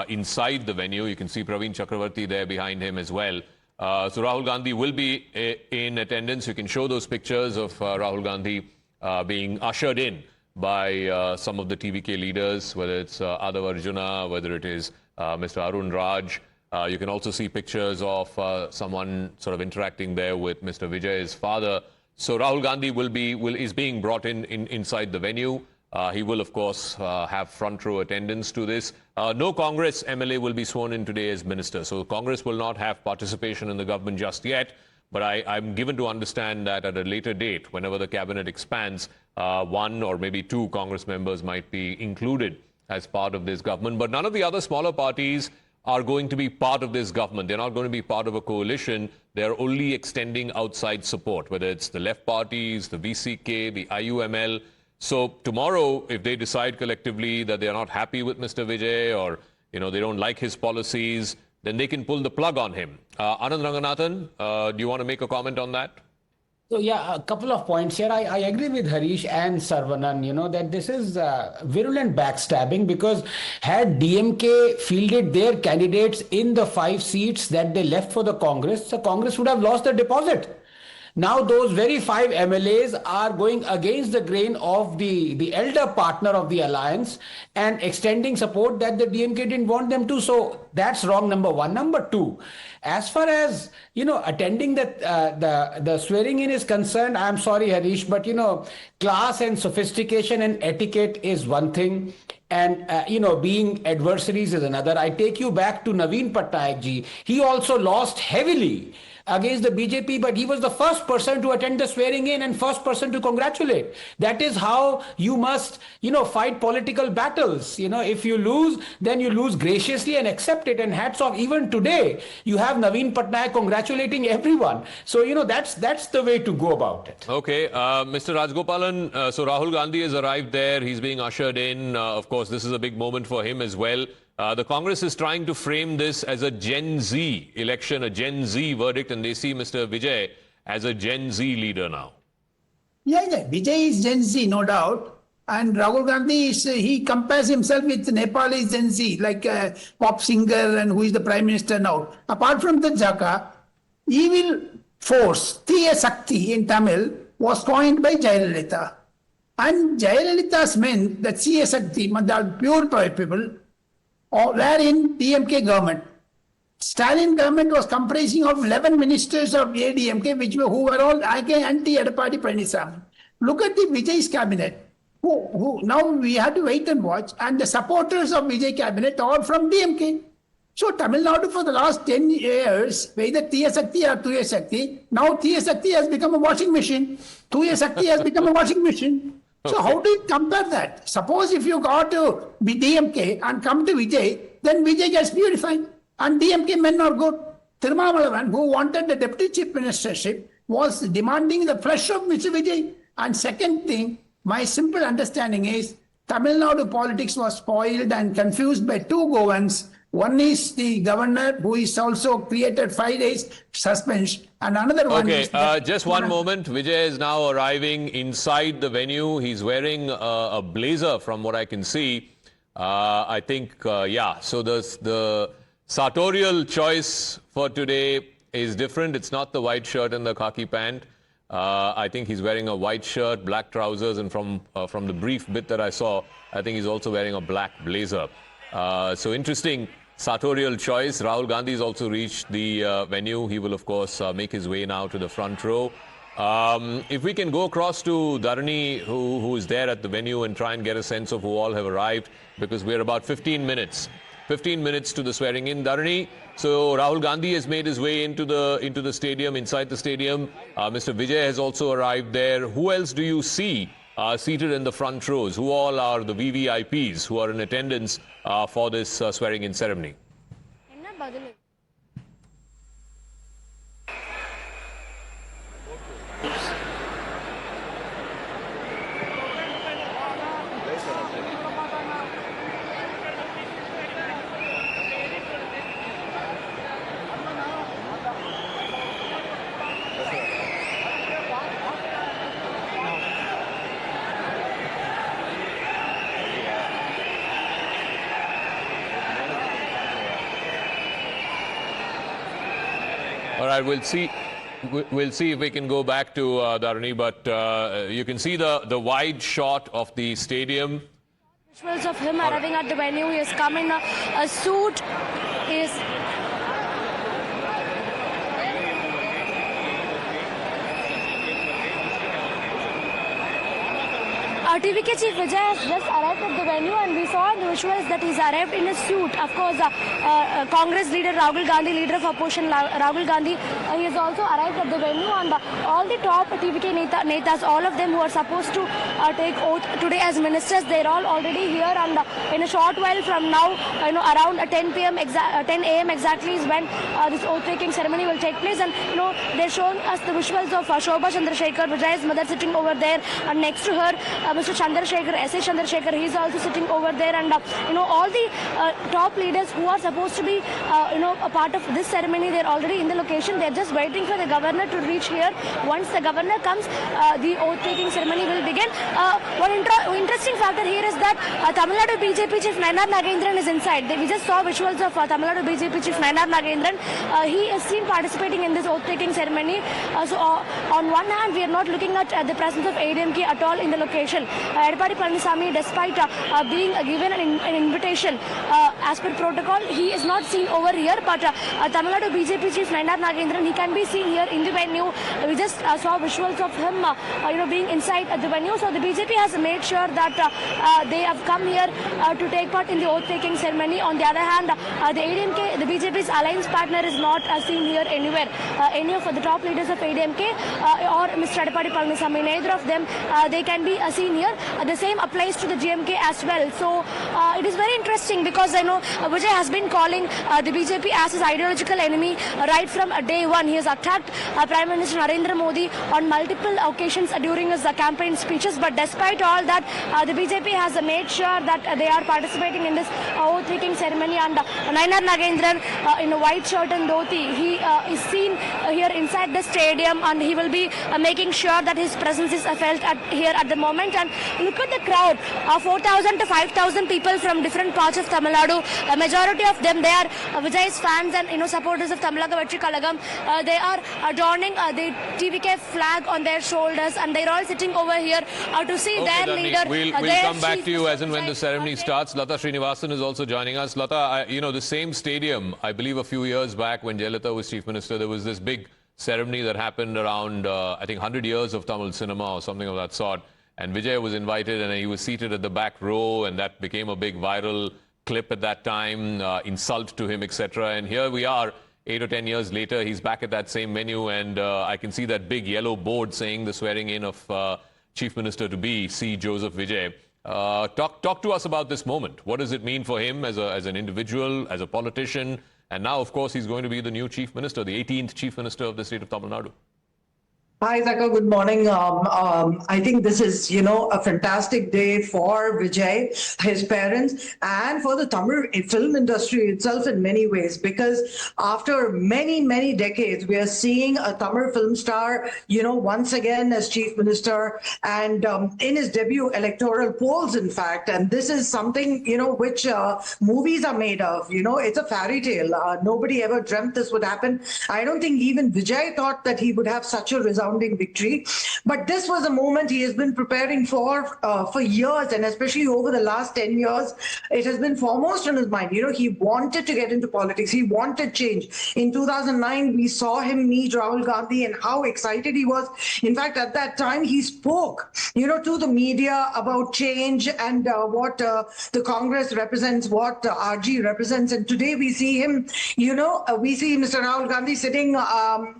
inside the venue. You can see Praveen Chakravarti there behind him as well. So Rahul Gandhi will be in attendance. You can show those pictures of Rahul Gandhi being ushered in by some of the TVK leaders, whether it's Adav Arjuna, whether it is Mr. Arun Raj. You can also see pictures of someone sort of interacting there with Mr. Vijay's father. So Rahul Gandhi is being brought inside the venue. He will, of course, have front row attendance to this. No Congress MLA will be sworn in today as minister. So Congress will not have participation in the government just yet. But I'm given to understand that at a later date, whenever the cabinet expands, one or maybe two Congress members might be included as part of this government. But none of the other smaller parties are going to be part of this government. They're not going to be part of a coalition. They're only extending outside support, whether it's the left parties, the VCK, the IUML. So tomorrow, if they decide collectively that they're not happy with Mr. Vijay or they don't like his policies, then they can pull the plug on him. Anand Ranganathan, do you want to make a comment on that? So yeah, a couple of points here. I agree with Harish and Sarvanan, that this is virulent backstabbing, because had DMK fielded their candidates in the 5 seats that they left for the Congress would have lost the deposit. Now those very 5 MLAs are going against the grain of the elder partner of the alliance and extending support that the DMK didn't want them to. So that's wrong, number one. Number two, as far as attending the swearing in is concerned, I'm sorry, Harish, but class and sophistication and etiquette is one thing, and being adversaries is another. I take you back to Naveen Patnaik ji. He also lost heavily against the BJP, but he was the first person to attend the swearing in and first person to congratulate. That is how you must, fight political battles. If you lose, then you lose graciously and accept it. And hats off. Even today, you have Naveen Patnaik congratulating everyone. So, that's the way to go about it. Okay, Mr. Rajgopalan, so Rahul Gandhi has arrived there. He's being ushered in. Of course, this is a big moment for him as well. The Congress is trying to frame this as a Gen Z election, a Gen Z verdict, and they see Mr. Vijay as a Gen Z leader now. Yeah. Vijay is Gen Z, no doubt. And Rahul Gandhi, he compares himself with Nepalese Gen Z, like a pop singer and who is the Prime Minister now. Apart from the Jaka, evil force, Tiya Sakti in Tamil, was coined by Jayalalitha. And Jayalalitha's men, the Tiya Sakti, the pure people, were in DMK government. Stalin government was comprising of 11 ministers of ADMK, who were all anti-Edapadi Palaniswamy. Look at the Vijay's cabinet. Who now we have to wait and watch. And the supporters of Vijay cabinet are from DMK. So Tamil Nadu for the last 10 years, whether Tiya Sakti or Tuya Sakti, now Tiya Sakti has become a washing machine. Tuya Sakti has become a washing machine. So how do you compare that? Suppose if you go to be DMK and come to Vijay, then Vijay gets purified. And DMK men are good. Tirumalavan, who wanted the deputy chief ministership, was demanding the flesh of Mr. Vijay. And second thing, my simple understanding is Tamil Nadu politics was spoiled and confused by 2 governors. One is the governor, who is also created 5 days suspension, and another one is... just one moment. Vijay is now arriving inside the venue. He's wearing a blazer from what I can see. I think, so the sartorial choice for today is different. It's not the white shirt and the khaki pant. I think he's wearing a white shirt, black trousers, and from the brief bit that I saw, I think he's also wearing a black blazer. So interesting sartorial choice. Rahul Gandhi has also reached the venue. He will, of course, make his way now to the front row. If we can go across to Dharani, who is there at the venue, and try and get a sense of who all have arrived, because we're about 15 minutes to the swearing in. Dharani, so Rahul Gandhi has made his way into the stadium, inside the stadium. Mr. Vijay has also arrived there. Who else do you see seated in the front rows? Who all are the VVIPs who are in attendance for this swearing in ceremony? All right, we'll see if we can go back to Dharani, but you can see the wide shot of the stadium. Visuals of him arriving at the venue. He has come in a suit. He is TVK Chief Vijay has just arrived at the venue, and we saw in the visuals that he's arrived in a suit. Of course, Congress leader Rahul Gandhi, leader of opposition Rahul Gandhi, he has also arrived at the venue, and all the top TVK netas, all of them who are supposed to take oath today as ministers, they're all already here, and in a short while from now, around 10 a.m. exactly is when this oath-taking ceremony will take place, and they're showing us the visuals of Shobha Chandrasekhar, Vijay's mother, sitting over there, and next to her, Mr. Chandrasekhar, S.A. Chandrasekhar, he's also sitting over there, and all the top leaders who are supposed to be a part of this ceremony, they're already in the location. They're just waiting for the governor to reach here. Once the governor comes, the oath-taking ceremony will begin. One interesting factor here is that Tamil Nadu BJP Chief Nayanar Nagendran is inside. We just saw visuals of Tamil Nadu BJP Chief Nayanar Nagendran. He is seen participating in this oath-taking ceremony. So on one hand, we are not looking at the presence of ADMK at all in the location. Edapadi Palaniswamy, despite being given an invitation as per protocol, he is not seen over here. But Tamil Nadu BJP Chief Nayanar Nagendran, he can be seen here in the venue. We just saw visuals of him, being inside the venue. So the BJP has made sure that they have come here to take part in the oath-taking ceremony. On the other hand, the ADMK, the BJP's alliance partner, is not seen here anywhere. Any of the top leaders of ADMK or Mr. Edapadi Palaniswamy, neither of them, they can be seen here. The same applies to the GMK as well. So it is very interesting, because I know Vijay has been calling the BJP as his ideological enemy right from day one. He has attacked Prime Minister Narendra Modi on multiple occasions during his campaign speeches. But despite all that, the BJP has made sure that they are participating in this oath-taking ceremony. And Nayanar Nagendran in a white shirt and dhoti, he is seen here inside the stadium, and he will be making sure that his presence is felt here at the moment. And look at the crowd, 4,000 to 5,000 people from different parts of Tamil Nadu. A majority of them, they are Vijay's fans and supporters of Tamilaka Vetri Kalagam. They are adorning the TVK flag on their shoulders, and they're all sitting over here to see their Dharani, leader. We'll come back to you as and when the ceremony starts. Lata Srinivasan is also joining us. Lata, the same stadium, I believe a few years back when Jayalalitha was Chief Minister, there was this big ceremony that happened around, I think, 100 years of Tamil cinema or something of that sort. And Vijay was invited, and he was seated at the back row, and that became a big viral clip at that time, insult to him, etc. And here we are, 8 or 10 years later, he's back at that same venue, and I can see that big yellow board saying the swearing in of Chief Minister to be C. Joseph Vijay. Talk to us about this moment. What does it mean for him as an individual, as a politician? And now, of course, he's going to be the new Chief Minister, the 18th Chief Minister of the state of Tamil Nadu. Hi, Zaka. Good morning. I think this is, a fantastic day for Vijay, his parents, and for the Tamil film industry itself in many ways, because after many, many decades, we are seeing a Tamil film star, once again as Chief Minister, and in his debut electoral polls, in fact. And this is something, which movies are made of. It's a fairy tale. Nobody ever dreamt this would happen. I don't think even Vijay thought that he would have such a resounding resounding victory. But this was a moment he has been preparing for years, and especially over the last 10 years, it has been foremost on his mind. You know, he wanted to get into politics. He wanted change. In 2009, we saw him meet Rahul Gandhi and how excited he was. In fact, at that time, he spoke, you know, to the media about change and what the Congress represents, what RG represents. And today we see him, you know, we see Mr. Rahul Gandhi sitting,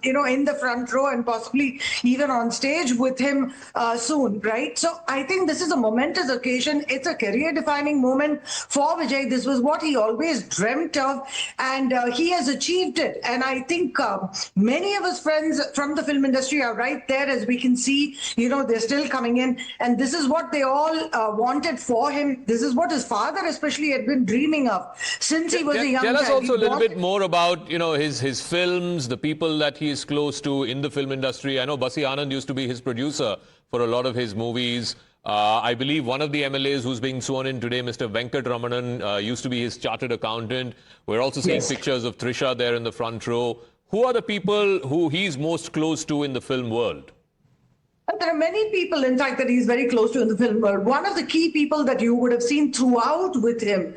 you know, in the front row and possibly even on stage with him soon, right? So I think this is a momentous occasion. It's a career-defining moment for Vijay. This was what he always dreamt of, and he has achieved it. And I think many of his friends from the film industry are right there, as we can see. You know, they're still coming in, and this is what they all wanted for him. This is what his father especially had been dreaming of since he was a young child. Tell us also a little bit more about, you know, his films, the people that he is close to in the film industry. I know Basi Anand used to be his producer for a lot of his movies. I believe one of the MLAs who's being sworn in today, Mr. Venkat Ramanan, used to be his chartered accountant. We're also seeing pictures of Trisha there in the front row. Who are the people who he's most close to in the film world? There are many people, in fact, that he's very close to in the film world. One of the key people that you would have seen throughout with him,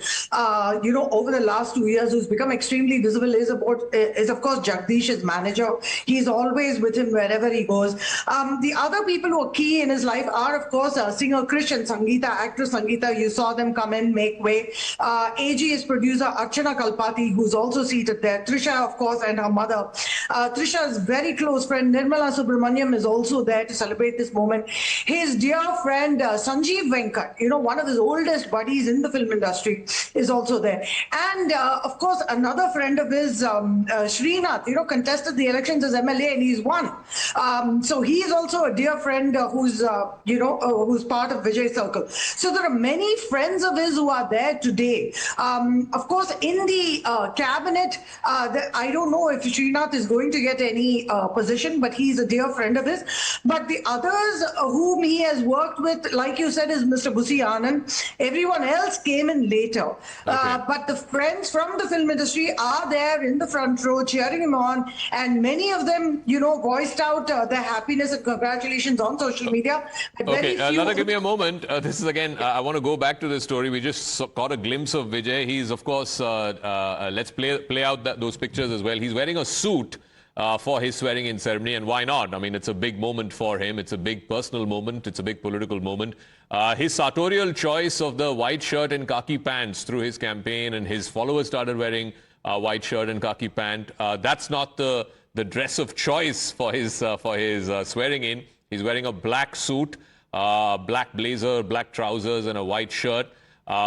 you know, over the last 2 years, who's become extremely visible is, of course, Jagdish, his manager. He's always with him wherever he goes. The other people who are key in his life are, of course, singer Krish and Sangeeta, actress Sangeeta. You saw them come in, make way. AG is producer Archana Kalpati, who's also seated there. Trisha, of course, and her mother. Trisha's very close friend Nirmala Subramaniam is also there to celebrate this moment. His dear friend Sanjeev Venkat, you know, one of his oldest buddies in the film industry, is also there. And of course, another friend of his, Srinath, you know, contested the elections as MLA and he's won. So he is also a dear friend who's, you know, who's part of Vijay Circle. So there are many friends of his who are there today. Of course, in the cabinet, I don't know if Srinath is going to get any position, but he's a dear friend of his. But the others whom he has worked with, like you said, is Mr. Basi Anand. Everyone else came in later. But the friends from the film industry are there in the front row cheering him on. And many of them, you know, voiced out their happiness and congratulations on social media. Okay, Nadu, give me a moment. This is again, I want to go back to this story. We just caught a glimpse of Vijay. He's, of course, let's play out those pictures as well. He's wearing a suit for his swearing-in ceremony, and why not? I mean, it's a big moment for him. It's a big personal moment. It's a big political moment. His sartorial choice of the white shirt and khaki pants through his campaign, and his followers started wearing white shirt and khaki pant. That's not the dress of choice for his swearing-in. He's wearing a black suit, black blazer, black trousers, and a white shirt.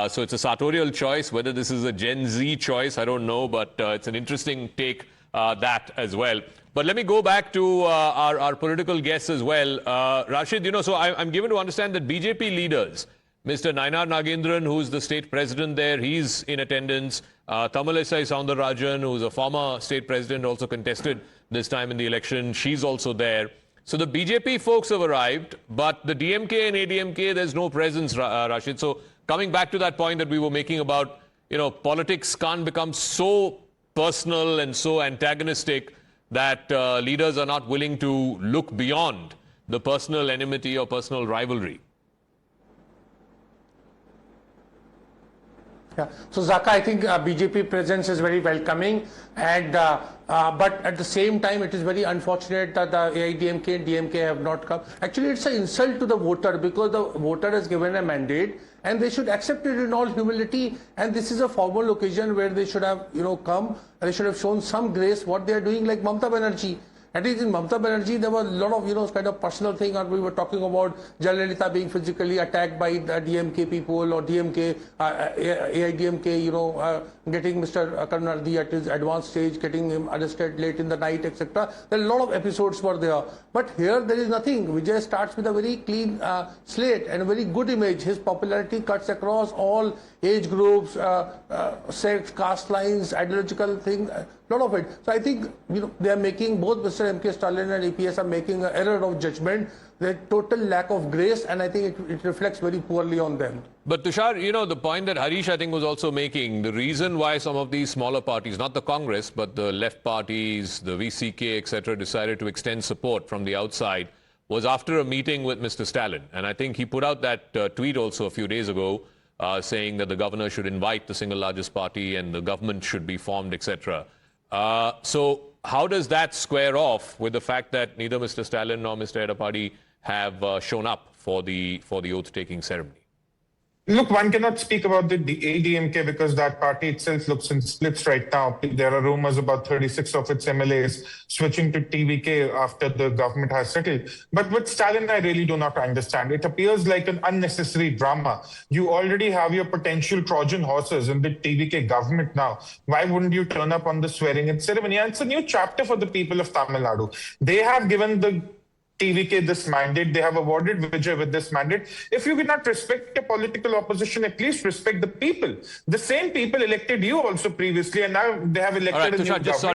So it's a sartorial choice. Whether this is a Gen Z choice, I don't know, but it's an interesting take. That as well. But let me go back to our political guests as well. Rashid, you know, so I'm given to understand that BJP leaders, Mr. Nainar Nagendran, who's the state president there, he's in attendance. Tamilisai Soundararajan, who's a former state president, also contested this time in the election. She's also there. So the BJP folks have arrived, but the DMK and ADMK, there's no presence, Rashid. So coming back to that point that we were making about, you know, politics can't become so personal and so antagonistic that leaders are not willing to look beyond the personal enmity or personal rivalry. Yeah. So Zaka, I think BJP presence is very welcoming, and but at the same time, it is very unfortunate that the AIDMK and DMK have not come. Actually, it's an insult to the voter, because the voter has given a mandate, and they should accept it in all humility. And this is a formal occasion where they should have, you know, come. They should have shown some grace. What they are doing, like Mamata Banerjee. At least in Mamata Banerjee, there was a lot of, you know, kind of personal thing, or we were talking about Jayalalitha being physically attacked by the DMK people, or DMK, AIDMK, you know, getting Mr. Karunanidhi at his advanced stage, getting him arrested late in the night, etc. There are a lot of episodes were there. But here there is nothing. Vijay starts with a very clean slate and a very good image. His popularity cuts across all age groups, sex, caste lines, ideological thing, a lot of it. So I think, you know, they are making, both Mr. Mr. M.K. Stalin and EPS are making an error of judgment. There's total lack of grace, and I think it reflects very poorly on them. But Tushar, you know, the point that Harish, I think, was also making, the reason why some of these smaller parties, not the Congress, but the left parties, the VCK, etc., decided to extend support from the outside was after a meeting with Mr. Stalin. And I think he put out that tweet also a few days ago saying that the governor should invite the single largest party and the government should be formed, etc. So how does that square off with the fact that neither Mr. Stalin nor Mr. Edapadi have shown up for the oath-taking ceremony? Look, one cannot speak about the ADMK because that party itself looks in splits right now. There are rumors about 36 of its MLAs switching to TVK after the government has settled. But with Stalin, I really do not understand. It appears like an unnecessary drama. You already have your potential Trojan horses in the TVK government now. Why wouldn't you turn up on the swearing-in ceremony? And it's a new chapter for the people of Tamil Nadu. They have given the TVK this mandate. They have awarded Vijay with this mandate. If you cannot respect the political opposition, at least respect the people. The same people elected you also previously, and now they have elected a new government.